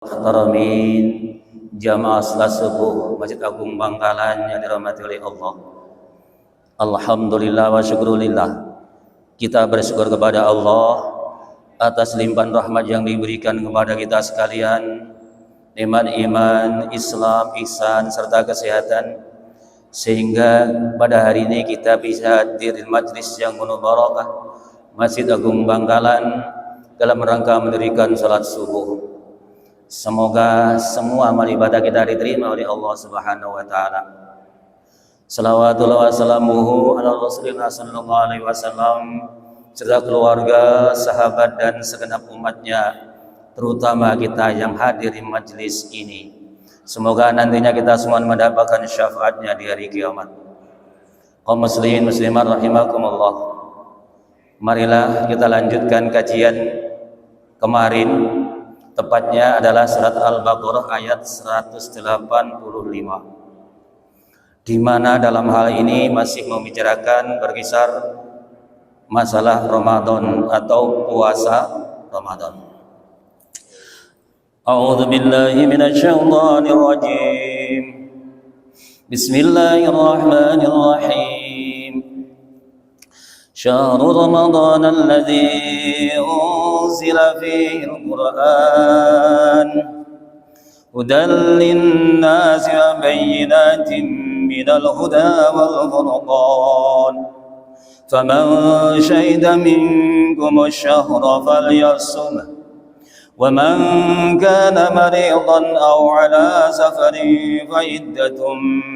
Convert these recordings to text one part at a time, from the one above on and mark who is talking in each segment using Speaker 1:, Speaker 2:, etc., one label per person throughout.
Speaker 1: Muhtaramin jamaah salat subuh Masjid Agung Bangkalan yang dirahmati oleh Allah. Alhamdulillah wa syukurillah. Kita bersyukur kepada Allah atas limpahan rahmat yang diberikan kepada kita sekalian, nikmat iman, Islam, ihsan serta kesehatan, sehingga pada hari ini kita bisa hadir di majlis yang penuh barakah Masjid Agung Bangkalan dalam rangka mendirikan salat subuh. Semoga semua amal ibadah kita diterima oleh Allah Subhanahu wa taala. Shalawatullah wassalamuhu ala Rasulillah sallallahu alaihi wasallam serta keluarga, sahabat dan segenap umatnya, terutama kita yang hadir di majlis ini. Semoga nantinya kita semua mendapatkan syafaatnya di hari kiamat. Kaum muslimin muslimat rahimakumullah. Marilah kita lanjutkan kajian kemarin. Tepatnya adalah surat Al-Baqarah ayat 185, di mana dalam hal ini masih membicarakan berkisar masalah Ramadan atau puasa Ramadan. A'udzu billahi minasyaitonir rajim. Bismillahirrahmanirrahim. شهر رمضان الذي أنزل فيه القرآن هدى للناس وبينات من الهدى والفرقان فمن شهد منكم الشهر فليصمه ومن كان مريضا أو على سفر فعدة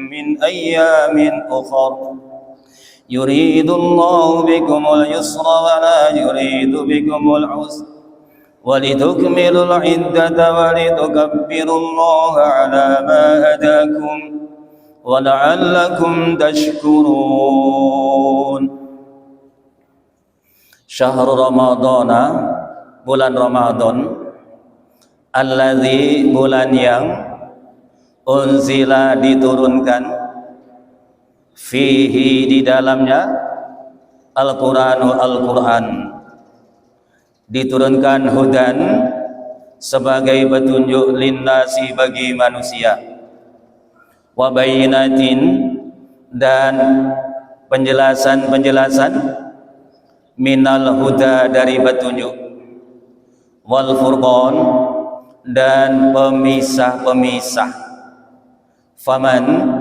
Speaker 1: من أيام أخر يريد الله بكم اليسر ولا يريد بكم العسر ولتكملوا العدة ولتكبروا الله على ما هداكم ولعلكم تشكرون. Syahr Ramadan, bulan Ramadan, alladzi, bulan yang unzila, diturunkan, fihi, di dalamnya, Al-Qur'anu, Al-Qur'an, diturunkan, hudan, sebagai petunjuk, linnasi, bagi manusia, wa bayyinatin, dan penjelasan-penjelasan, minal huda, dari petunjuk, wal furqan, dan pemisah-pemisah. Faman,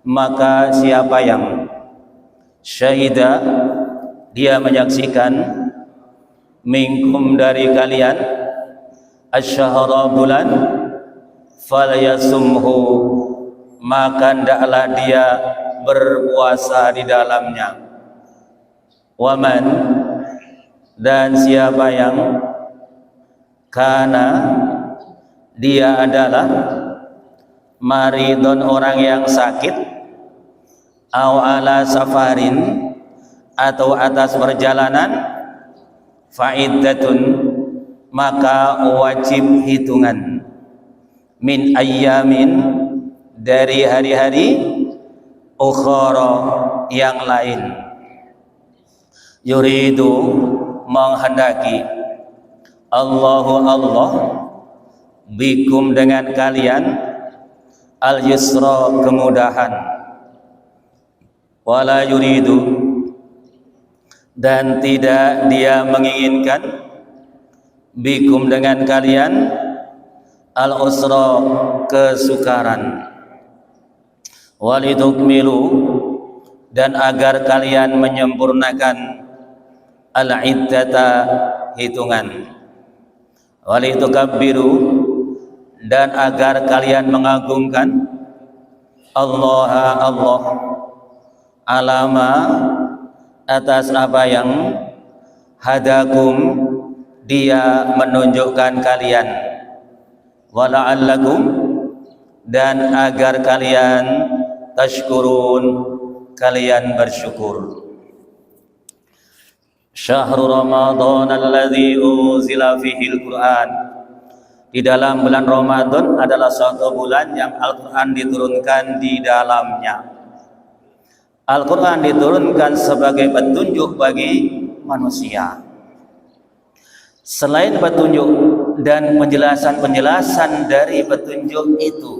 Speaker 1: maka siapa yang syahida, dia menyaksikan, minkum, dari kalian, asyhara, bulan, falyasumhu, maka hendaklah dia berpuasa di dalamnya. Waman, dan siapa yang kana, dia adalah maridon, orang yang sakit, au ala safarin, atau atas perjalanan, fa'iddatun, maka wajib hitungan, min ayyamin, dari hari-hari, ukhara, yang lain. Yuridu, menghendaki, Allahu, Allah, bikum, dengan kalian, al-yusra, kemudahan, wala yuridu, dan tidak dia menginginkan, bikum, dengan kalian, al-usra, kesukaran, walitukmilu, dan agar kalian menyempurnakan, al-iddata, hitungan, walitukabbiru, dan agar kalian mengagungkan, Allah, Allah, alama, atas apa yang, hadakum, dia menunjukkan kalian, wala'allakum, dan agar kalian, tashkurun, kalian bersyukur. Syahrul Ramadan alladzi unzila fihil Qur'an, di dalam bulan Ramadan adalah suatu bulan yang Al-Qur'an diturunkan di dalamnya. Al-Quran diturunkan sebagai petunjuk bagi manusia. Selain petunjuk dan penjelasan-penjelasan dari petunjuk itu.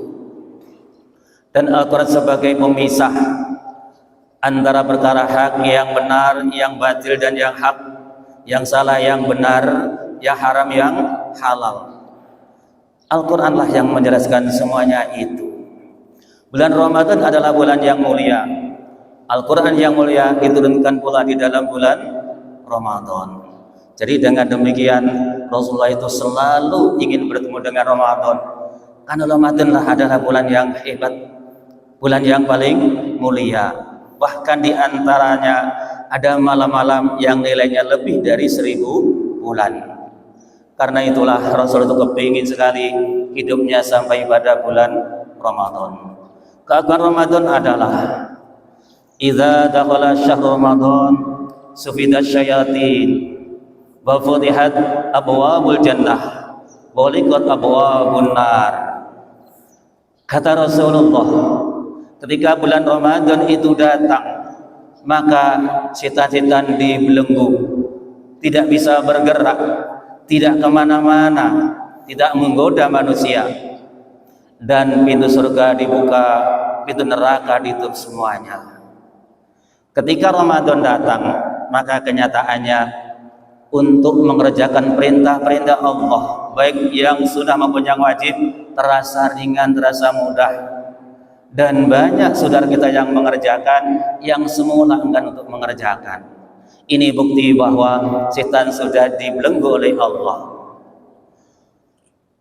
Speaker 1: Dan Al-Quran sebagai pemisah antara perkara hak yang benar, yang batil dan yang hak, yang salah yang benar, yang haram yang halal. Al-Quranlah yang menjelaskan semuanya itu. Bulan Ramadan adalah bulan yang mulia. Al-Quran yang mulia diturunkan pula di dalam bulan Ramadan. Jadi dengan demikian Rasulullah itu selalu ingin bertemu dengan Ramadan. Karena Ramadanlah adalah bulan yang hebat, bulan yang paling mulia. Bahkan di antaranya ada malam-malam yang nilainya lebih dari 1000 bulan. Karena itulah Rasul itu kepingin sekali hidupnya sampai pada bulan Ramadan. Keagungan Ramadan adalah idza dakhala syahrul Ramadan sufidat syayatin wa futihat abwabul jannah wa liqat abwabun nar. Kata Rasulullah, ketika bulan Ramadan itu datang, maka setan-setan dibelenggu, tidak bisa bergerak, tidak kemana-mana, tidak menggoda manusia, dan pintu surga dibuka, pintu neraka ditutup semuanya. Ketika Ramadan datang, maka kenyataannya untuk mengerjakan perintah-perintah Allah, baik yang sunnah maupun yang wajib, terasa ringan, terasa mudah. Dan banyak saudara kita yang mengerjakan yang semula enggan untuk mengerjakan. Ini bukti bahwa setan sudah dibelenggu oleh Allah.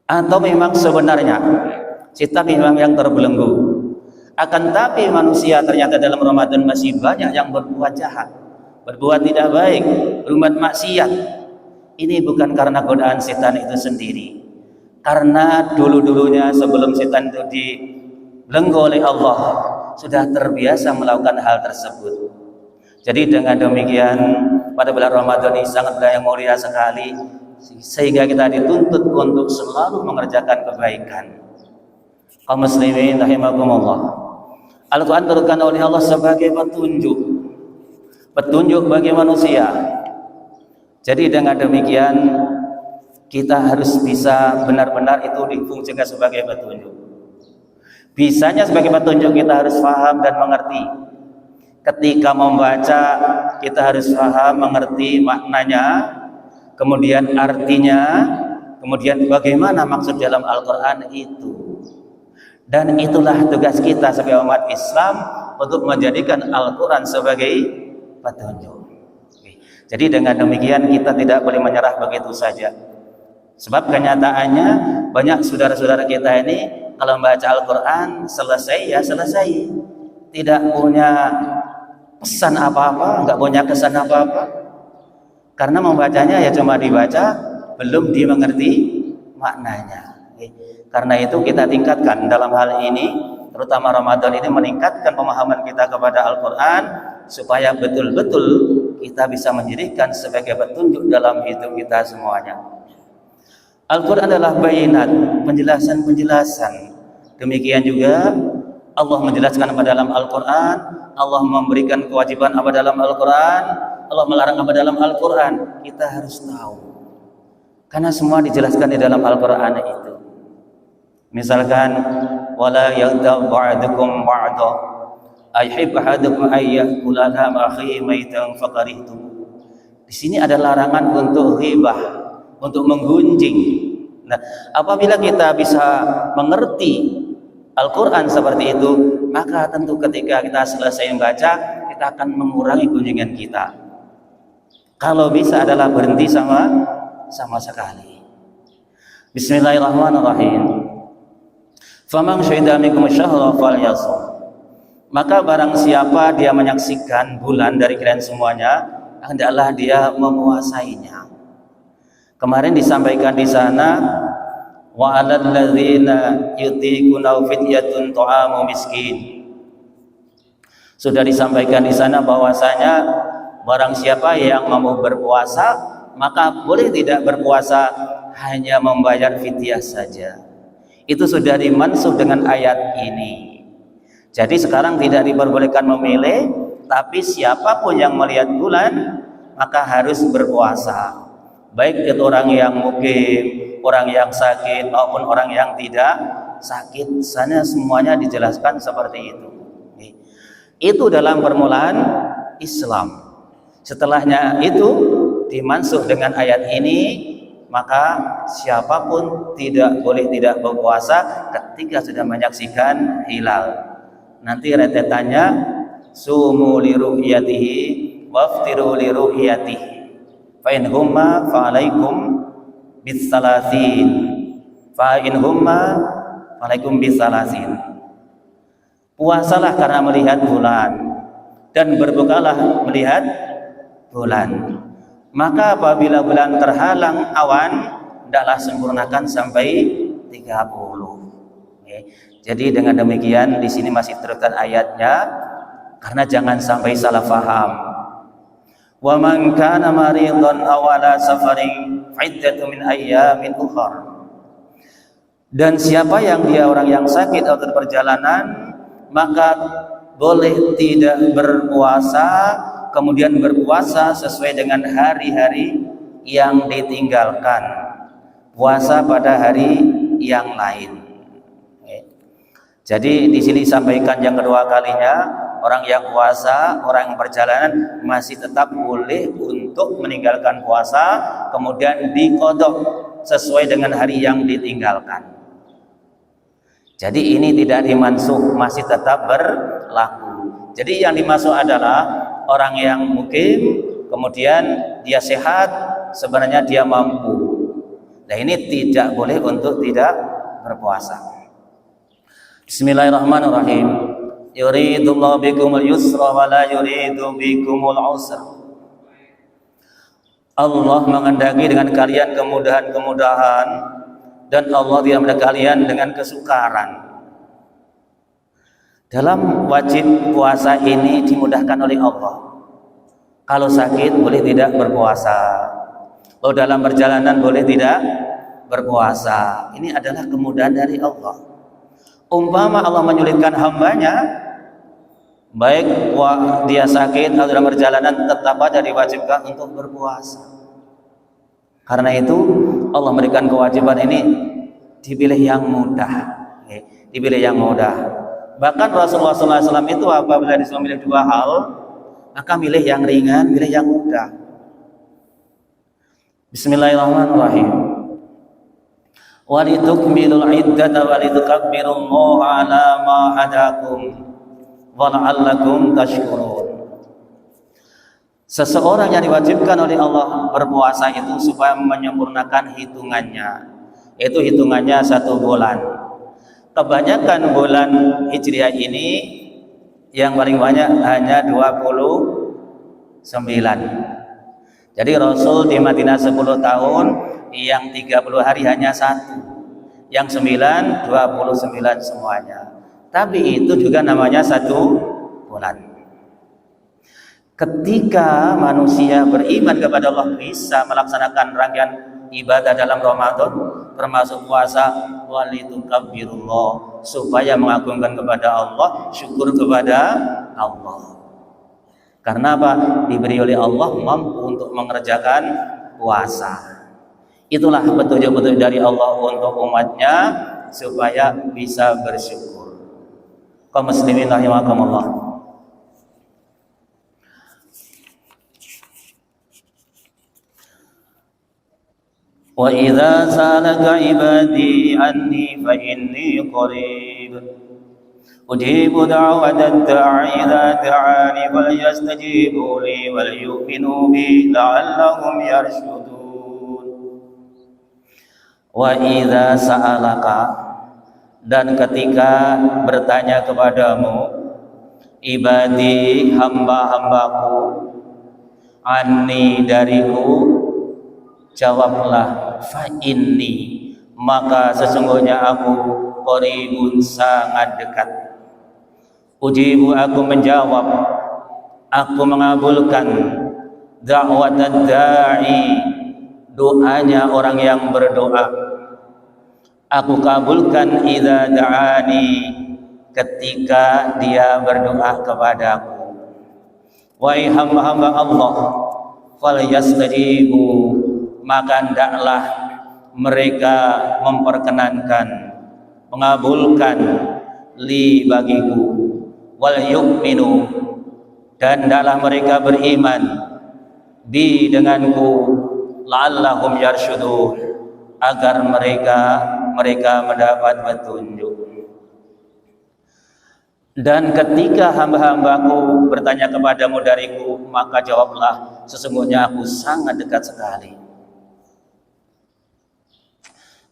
Speaker 1: Atau memang sebenarnya setan memang yang terbelenggu. Akan tapi manusia ternyata dalam Ramadan masih banyak yang berbuat jahat, berbuat tidak baik, berbuat maksiat. Ini bukan karena godaan setan itu sendiri. Karena dulu-dulunya sebelum setan itu dibelenggu oleh Allah, sudah terbiasa melakukan hal tersebut. Jadi dengan demikian pada bulan Ramadan ini sangatlah yang mulia sekali, sehingga kita dituntut untuk selalu mengerjakan kebaikan. Kaum muslimin rahimakumullah, Al-Quran turunkan oleh Allah sebagai petunjuk bagi manusia. Jadi dengan demikian kita harus bisa benar-benar itu difungsikan sebagai petunjuk. Bisanya sebagai petunjuk kita harus paham dan mengerti. Ketika membaca kita harus paham, mengerti maknanya, kemudian artinya, kemudian bagaimana maksud dalam Al-Quran itu. Dan itulah tugas kita sebagai umat Islam untuk menjadikan Al-Quran sebagai petunjuk. Jadi dengan demikian kita tidak boleh menyerah begitu saja. Sebab kenyataannya banyak saudara-saudara kita ini kalau membaca Al-Quran selesai ya selesai, tidak punya pesan apa-apa, nggak punya kesan apa-apa. Karena membacanya ya cuma dibaca, belum dimengerti maknanya. Karena itu kita tingkatkan dalam hal ini, terutama Ramadan ini, meningkatkan pemahaman kita kepada Al-Quran supaya betul-betul kita bisa menjadikan sebagai petunjuk dalam hidup kita semuanya. Al-Quran adalah bayinat, penjelasan-penjelasan. Demikian juga Allah menjelaskan apa dalam Al-Quran, Allah memberikan kewajiban apa dalam Al-Quran, Allah melarang apa dalam Al-Quran. Kita harus tahu, karena semua dijelaskan di dalam Al-Quran itu. Misalkan wala yaghtab ba'dukum ba'da ayhib ahadukum ayyakula lahma akhihi maitan fakarihtum. Di sini ada larangan untuk ghibah, untuk menggunjing. Nah, apabila kita bisa mengerti Al-Quran seperti itu, maka tentu ketika kita selesai membaca, kita akan mengurangi gunjingan kita. Kalau bisa adalah berhenti sama sekali. Bismillahirrahmanirrahim. Faman syahida minkum syahra falyasum. Maka barang siapa dia menyaksikan bulan dari kalian semuanya, hendaklah dia memuasainya. Kemarin disampaikan di sana, wa 'alal ladzina yutiquna fidyatun ta'amu miskin. Sudah disampaikan di sana bahwasanya barang siapa yang mau berpuasa, maka boleh tidak berpuasa, hanya membayar fidyah saja. Itu sudah dimansuh dengan ayat ini. Jadi sekarang tidak diperbolehkan memilih, tapi siapapun yang melihat bulan maka harus berpuasa. Baik itu orang yang mukim, orang yang sakit maupun orang yang tidak sakit. Sana semuanya dijelaskan seperti itu. Itu dalam permulaan Islam. Setelahnya itu dimansuh dengan ayat ini, maka siapapun tidak boleh tidak berpuasa ketika sudah menyaksikan hilal. Nanti rentetannya sumu li ru'yatihi waftiru li ru'yatihi fa in humma fa alaikum bisalasin fa in humma fa alaikum bisalasin. Puasalah karena melihat bulan dan berbukalah melihat bulan. Maka apabila bulan terhalang awan, hendaklah sempurnakan sampai 30. Jadi dengan demikian di sini masih teruskan ayatnya karena jangan sampai salah faham. Wa man kana maridhan aw ala safarin fa'iddatun min ayyamin ukhra. Dan siapa yang dia orang yang sakit atau perjalanan, maka boleh tidak berpuasa, kemudian berpuasa sesuai dengan hari-hari yang ditinggalkan, puasa pada hari yang lain. Jadi di sini disampaikan yang kedua kalinya, orang yang puasa, orang yang perjalanan masih tetap boleh untuk meninggalkan puasa, kemudian diqadha sesuai dengan hari yang ditinggalkan. Jadi ini tidak dimansuh, masih tetap berlaku. Jadi yang dimaksud adalah orang yang mukim, kemudian dia sehat, sebenarnya dia mampu. Nah ini tidak boleh untuk tidak berpuasa. Bismillahirrahmanirrahim. Yuridullahu bikumul yusra wa la yuridu bikumul usra. Allah menghendaki dengan kalian kemudahan-kemudahan, dan Allah tidak menghendaki kalian dengan kesukaran. Dalam wajib puasa ini dimudahkan oleh Allah. Kalau sakit boleh tidak berpuasa. Kalau dalam perjalanan boleh tidak berpuasa. Ini adalah kemudahan dari Allah. Umpama Allah menyulitkan hambanya, baik dia sakit atau dalam perjalanan, tetap saja diwajibkan untuk berpuasa. Karena itu Allah memberikan kewajiban ini dipilih yang mudah, dipilih yang mudah. Bahkan Rasulullah SAW itu apabila disuruh milih dua hal, maka milih yang ringan, milih yang mudah. Bismillahirrahmanirrahim. Walitukmilul iddata walitukabbirullaha ala ma hadakum wa la'allakum tashkurun. Seseorang yang diwajibkan oleh Allah berpuasa itu supaya menyempurnakan hitungannya, yaitu hitungannya 1 bulan. Kebanyakan bulan Hijriah ini yang paling banyak hanya 29. Jadi Rasul di Madinah 10 tahun, yang 30 hari hanya 1, yang 9 29 semuanya. Tapi itu juga namanya 1 bulan. Ketika manusia beriman kepada Allah bisa melaksanakan rangkaian ibadah dalam Ramadan, termasuk puasa, walitukabbirullah, supaya mengagungkan kepada Allah, syukur kepada Allah. Karena apa? Diberi oleh Allah mampu untuk mengerjakan puasa. Itulah petunjuk-petunjuk dari Allah untuk umatnya supaya bisa bersyukur. Kaum muslimin rahimakumullah. Wa idza salaka ibadi anni fa inni qarib ujibu da'watad da'i idza da'ani falyastajibu li wal yu'minu bi la'allahum yarshudun. Wa idza sa'alaka, dan ketika bertanya kepadamu, ibadi, hamba-hambaku, anni, dariku, jawablah, fa inni, maka sesungguhnya aku qaribun, sangat dekat. Ujibu, aku menjawab, aku mengabulkan da'watad da'i, doanya orang yang berdoa. Aku kabulkan idza da'ani, ketika dia berdoa kepadaku. Wahai hamba-hamba Allah, falyastajibu, maka hendaklah mereka memperkenankan, mengabulkan li bagiku, wal yu'minu, dan hendaklah mereka beriman bi denganku, la'allahum yarsyudun, agar mereka mendapat petunjuk. Dan ketika hamba-hambaku bertanya kepadamu dariku, maka jawablah, sesungguhnya aku sangat dekat sekali.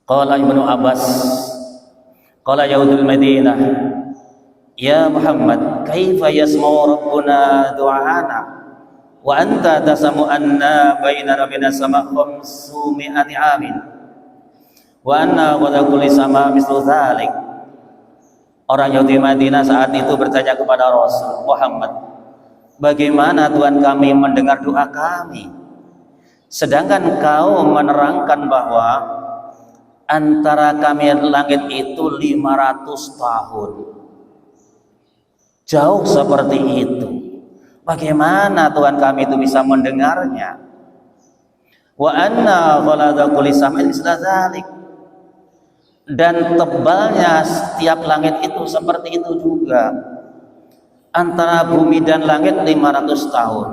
Speaker 1: Qala Ibnu Abbas, qala Yahudul Madinah, ya Muhammad, kaifa yasma'u rabbuna du'ana wa anta tasamu anna bainana wa bainas sama' 500 amin wa anna qad kulli sama' mislu dzalik. Orang Yahudi Madinah saat itu bertanya kepada Rasul Muhammad, bagaimana Tuhan kami mendengar doa kami, sedangkan kau menerangkan bahwa antara kami dan langit itu 500 tahun. Jauh seperti itu. Bagaimana Tuhan kami itu bisa mendengarnya? Wa anna ghalada kulli sam'in misla dzalik. Dan tebalnya setiap langit itu seperti itu juga. Antara bumi dan langit 500 tahun.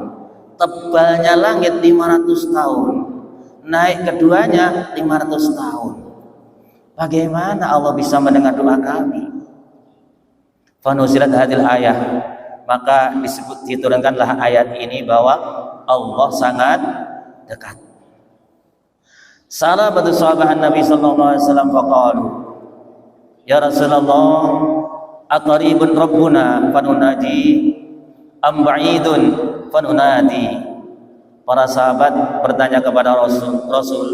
Speaker 1: Tebalnya langit 500 tahun. Naik keduanya 500 tahun. Bagaimana Allah bisa mendengar doa kami? Fanuzilat hadil ayah, maka diturunkanlah ayat ini bahwa Allah sangat dekat. Sahabat sahabat Nabi sallallahu alaihi wasallam faqalu, ya Rasulullah, aqribun rabbuna fanunadi am ba'idun fanunadi. Para sahabat bertanya kepada Rasul,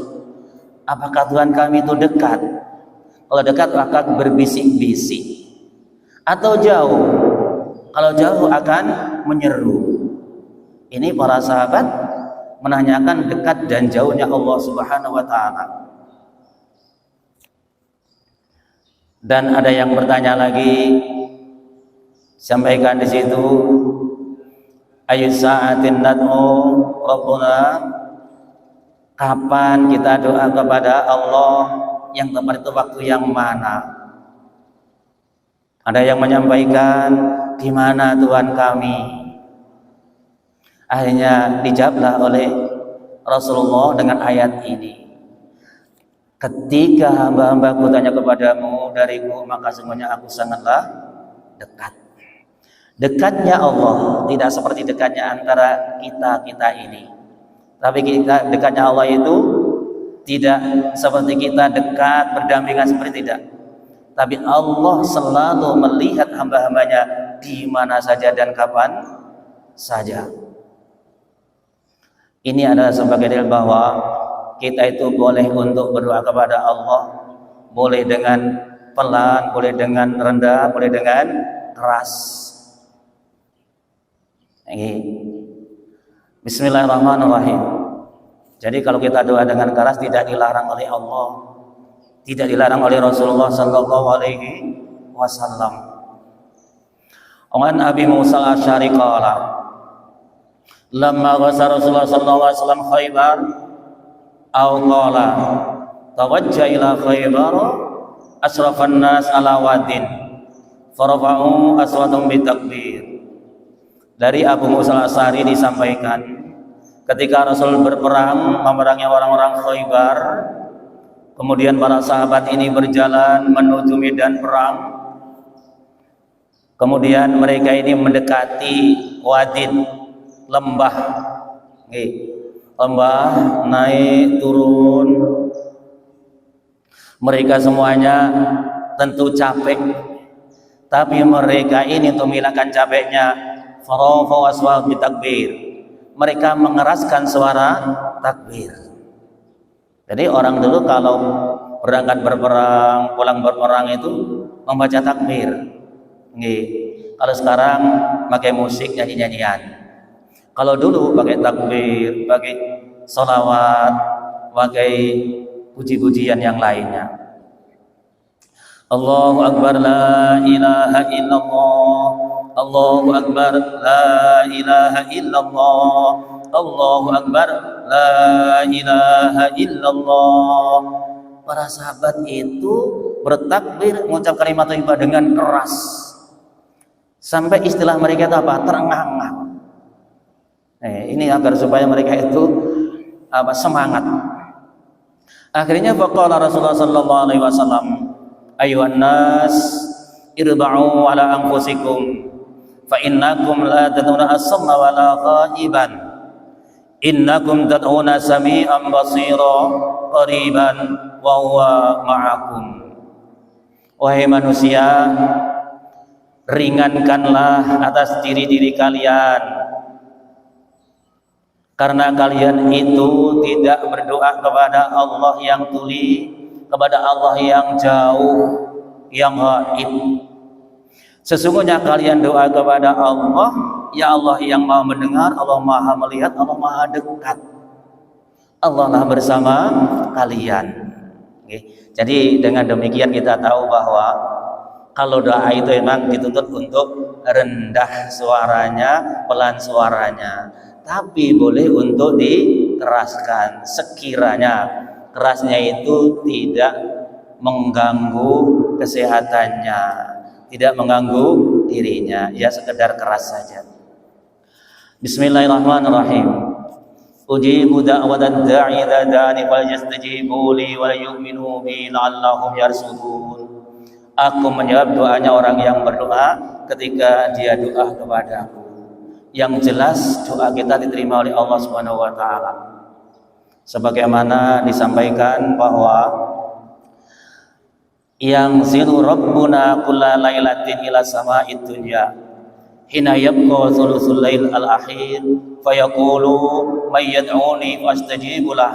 Speaker 1: apakah Tuhan kami itu dekat? Kalau dekat akan berbisik-bisik, atau jauh? Kalau jauh akan menyeru. Ini para sahabat menanyakan dekat dan jauhnya Allah Subhanahu wa taala. Dan ada yang bertanya lagi, sampaikan di situ, ayu sa'atin nad'u rabbuna, kapan kita doa kepada Allah, yang tepat itu waktu yang mana? Ada yang menyampaikan, di mana Tuhan kami? Akhirnya dijawablah oleh Rasulullah dengan ayat ini. Ketika hamba-hambaku tanya kepadamu dariku, maka semuanya aku sangatlah dekat. Dekatnya Allah tidak seperti dekatnya antara kita ini. Tapi dekatnya Allah itu tidak seperti kita dekat berdampingan, seperti tidak. Tapi Allah selalu melihat hamba-hambanya di mana saja dan kapan saja. Ini adalah sebagai dalil bahwa kita itu boleh untuk berdoa kepada Allah, boleh dengan pelan, boleh dengan rendah, boleh dengan keras. Bismillahirrahmanirrahim. Jadi kalau kita doa dengan keras tidak dilarang oleh Allah, tidak dilarang oleh Rasulullah sallallahu alaihi wasallam. An Abi Musa al-Asy'ari qala, lamma ghasa Rasulullah sallallahu alaihi wasallam Khaybar, aw qala tawajja ila Khaybar asrafan nas ala wadin farafa'u aswatum bitakbir. Dari Abu Musa al-Asy'ari disampaikan, ketika Rasul berperang memerangi orang-orang Khaybar, kemudian para sahabat ini berjalan menuju medan perang. Kemudian mereka ini mendekati wadin, lembah, lembah naik turun. Mereka semuanya tentu capek, tapi mereka ini untuk menghilangkan capeknya, farafa'u aswat bitakbir, mereka mengeraskan suara takbir. Jadi orang dulu kalau berangkat berperang, pulang berperang itu membaca takbir. Kalau sekarang pakai musik, nyanyi-nyanyian. Kalau dulu pakai takbir, pakai sholawat, pakai puji-pujian yang lainnya. Allahu Akbar, la ilaha illallah. Allahu Akbar, la ilaha illallah. Allahu Akbar, la ilaha illallah. para sahabat itu bertakbir, mengucap kalimat thayyibah dengan keras. Sampai istilah mereka itu apa? Terengah-engah. Ini agar supaya mereka itu semangat. Akhirnya faqala Rasulullah sallallahu alaihi wasallam, "Ayuhan nas, irba'u ala anfusikum fa innakum la tad'una as-samma wa la ghaiban. Innakum tad'una sami'an basira qariban wa huwa ma'akum." Wahai manusia, ringankanlah atas diri-diri kalian, karena kalian itu tidak berdoa kepada Allah yang tuli, kepada Allah yang jauh, yang gaib. Sesungguhnya kalian doa kepada Allah, ya Allah yang maha mendengar, Allah maha melihat, Allah maha dekat. Allah lah bersama kalian. Jadi dengan demikian kita tahu bahwa kalau doa itu memang dituntut untuk rendah suaranya, pelan suaranya, tapi boleh untuk dikeraskan sekiranya kerasnya itu tidak mengganggu kesehatannya, tidak mengganggu dirinya, ya sekedar keras saja. Bismillahirrahmanirrahim. Ujibu da'watad da'i idza da'ani falyastajibu li wa yu'minu bi la'allahum yarshudun. Aku menjawab doanya orang yang berdoa ketika dia doa kepadaku. Yang jelas doa kita diterima oleh Allah Subhanahu wa taala. Sebagaimana disampaikan bahwa yang zilu rabbuna kulla lailatin ila sama'id dunya hina yabqa thuluthul lail al-akhir fayaqulu may yad'uni fastajibu lah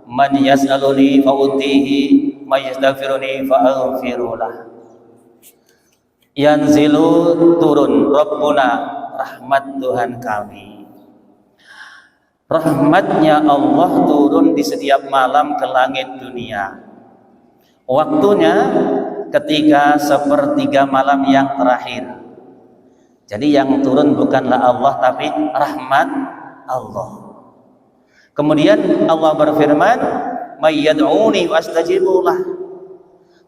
Speaker 1: man yas'aluni fa'utihi may yastaghfiruni fa'aghfiru lah. Yanzilu turun rabbuna, rahmat Tuhan kami. Rahmatnya Allah turun di setiap malam ke langit dunia. Waktunya ketika sepertiga malam yang terakhir. Jadi yang turun bukanlah Allah tapi rahmat Allah. Kemudian Allah berfirman, "May yad'uni wastajibu lah."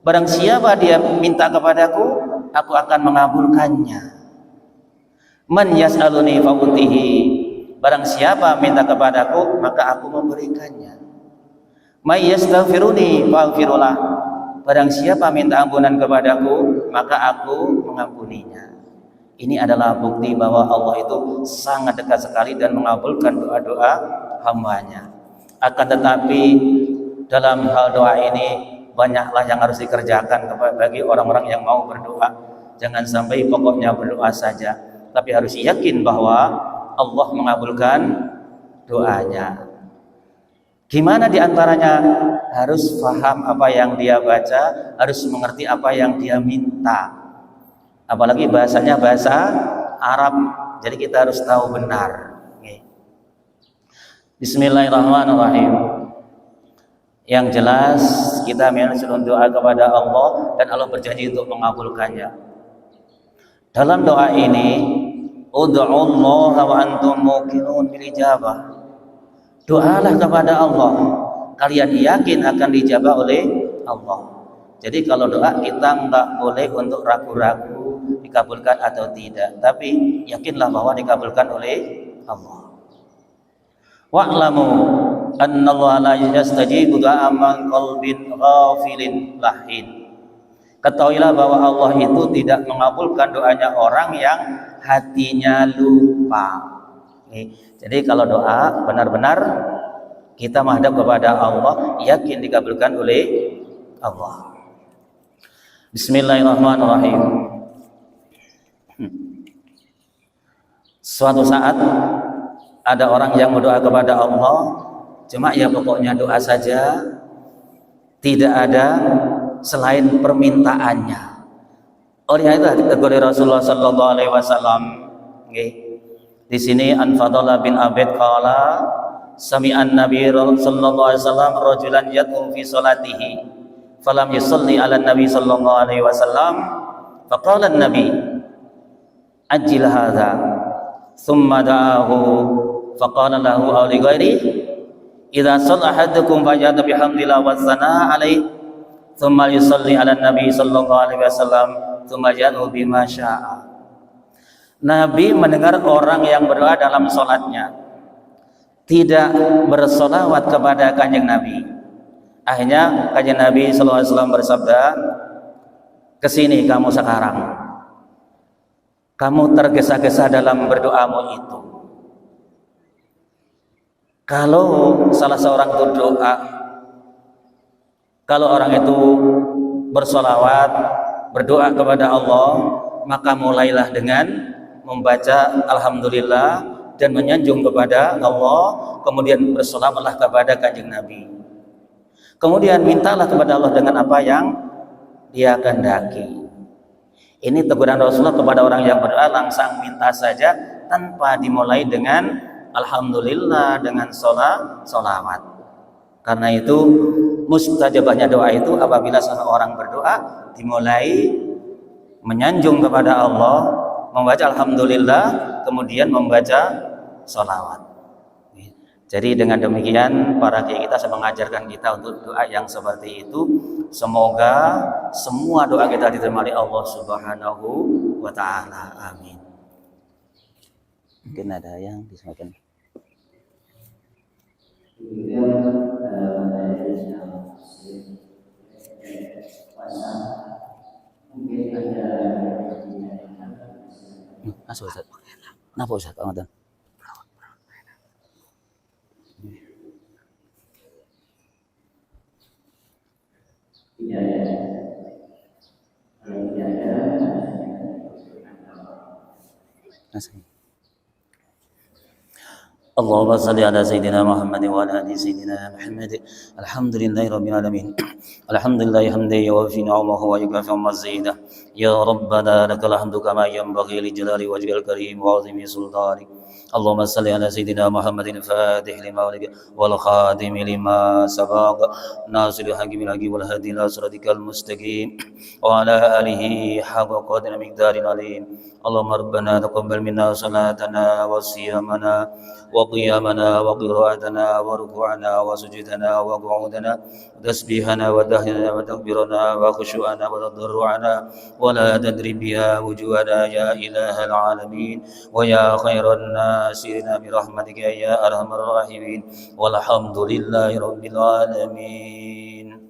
Speaker 1: Barang siapa dia minta kepadaku, aku akan mengabulkannya. Man yas'aluni fa'utihi. Barang siapa minta kepadaku, maka aku memberikannya. May yastaghfiruni fa'aghfirullah. Barang siapa minta ampunan kepadaku, maka aku mengampuninya. Ini adalah bukti bahwa Allah itu sangat dekat sekali dan mengabulkan doa-doa hambanya. Akan tetapi dalam hal doa ini banyaklah yang harus dikerjakan bagi orang-orang yang mau berdoa. Jangan sampai pokoknya berdoa saja, tapi harus yakin bahwa Allah mengabulkan doanya. Gimana diantaranya? Harus paham apa yang dia baca, harus mengerti apa yang dia minta. Apalagi bahasanya bahasa Arab, jadi kita harus tahu benar. Bismillahirrahmanirrahim. Yang jelas kita menunjukkan doa kepada Allah dan Allah berjanji untuk mengabulkannya. Dalam doa ini, ud'ullaha wa antum muqinun bil ijabah. Doalah kepada Allah, kalian yakin akan dijabah oleh Allah. Jadi kalau doa kita enggak boleh untuk ragu-ragu dikabulkan atau tidak, tapi yakinlah bahwa dikabulkan oleh Allah. Wa'lamu annallaha la yastajibu du'a man qalbin ghafilin lahin. Ketahuilah bahwa Allah itu tidak mengabulkan doanya orang yang hatinya lupa. Jadi kalau doa benar-benar kita menghadap kepada Allah, yakin dikabulkan oleh Allah. Bismillahirrahmanirrahim. Suatu saat ada orang yang berdoa kepada Allah, cuma ya pokoknya doa saja, tidak ada selain permintaannya. Oleh itu oleh Rasulullah sallallahu alaihi wasallam. Di sini An-Fadhalah bin Abid qala sami'an Nabi sallallahu alaihi wasallam rajulan yad'u fi salatihi falam yusalli ala Nabi sallallahu alaihi wasallam faqala an-nabi ajil hadha thumma da'ahu faqala lahu aw li ghairi idza shalla ahadukum fajada bihamdillah wa sanaa alaihi thumma yusalli ala nabi sallallahu alaihi wasallam, thumma yad'u bima syaa. Nabi mendengar orang yang berdoa dalam sholatnya tidak bersolawat kepada kanjeng Nabi. Akhirnya kanjeng Nabi sallallahu alaihi wasallam bersabda, kesini kamu sekarang, kamu tergesa-gesa dalam berdoamu itu. Kalau salah seorang itu doa, kalau orang itu bersolawat, berdoa kepada Allah, maka mulailah dengan membaca Alhamdulillah dan menyanjung kepada Allah, kemudian bersolawatlah kepada kanjeng Nabi. Kemudian mintalah kepada Allah dengan apa yang Dia kehendaki. Ini teguran Rasulullah kepada orang yang berdoa, langsung minta saja tanpa dimulai dengan Alhamdulillah, dengan solawat. Karena itu mustajabahnya doa itu apabila seorang berdoa dimulai menyanjung kepada Allah, membaca Alhamdulillah, kemudian membaca solawat. Jadi dengan demikian para kiai kita mengajarkan kita untuk doa yang seperti itu. Semoga semua doa kita diterima oleh Allah Subhanahu wa taala. Amin. Mungkin ada yang disampaikan. Masuk Ustaz. Kenapa Ustaz? Ramadan. Allahumma salli ala sayyidina Muhammad wa ala ali sayyidina Muhammad. Alhamdulillahi rabbil alamin. Alhamdulillahi hamdan yuwaffi ni'amahu wa yukafi mazidah. Ya Rabbana lakal hamdu kama yanbaghi li jalali wajhikal karim wa 'azimi sultanik. Allahumma salli ala sayyidina Muhammadin fatih lima wal khatim lima sabaq nasiril haqqi bil haqqi wal hadi ila siratikal mustaqim wa ala alihi haqqa qadri miqdarin alim. Allahumma rabbana taqabbal minna salatana wa siyamana wa qiyamana wa qira'atana wa ruku'ana wa sujudana wa qu'udana wa tasbihana wa tahlilana wa takbirana wa khushu'ana wa tadarru'ana wa la tadri biha wujuhana ya ilahal alamin wa ya khairan nasirina bi rahmatika ya arhamar rahimin walhamdulillahi rabbil alamin.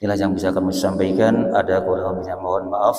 Speaker 1: Inilah yang bisa kami sampaikan, ada kurang lebihnya mohon maaf.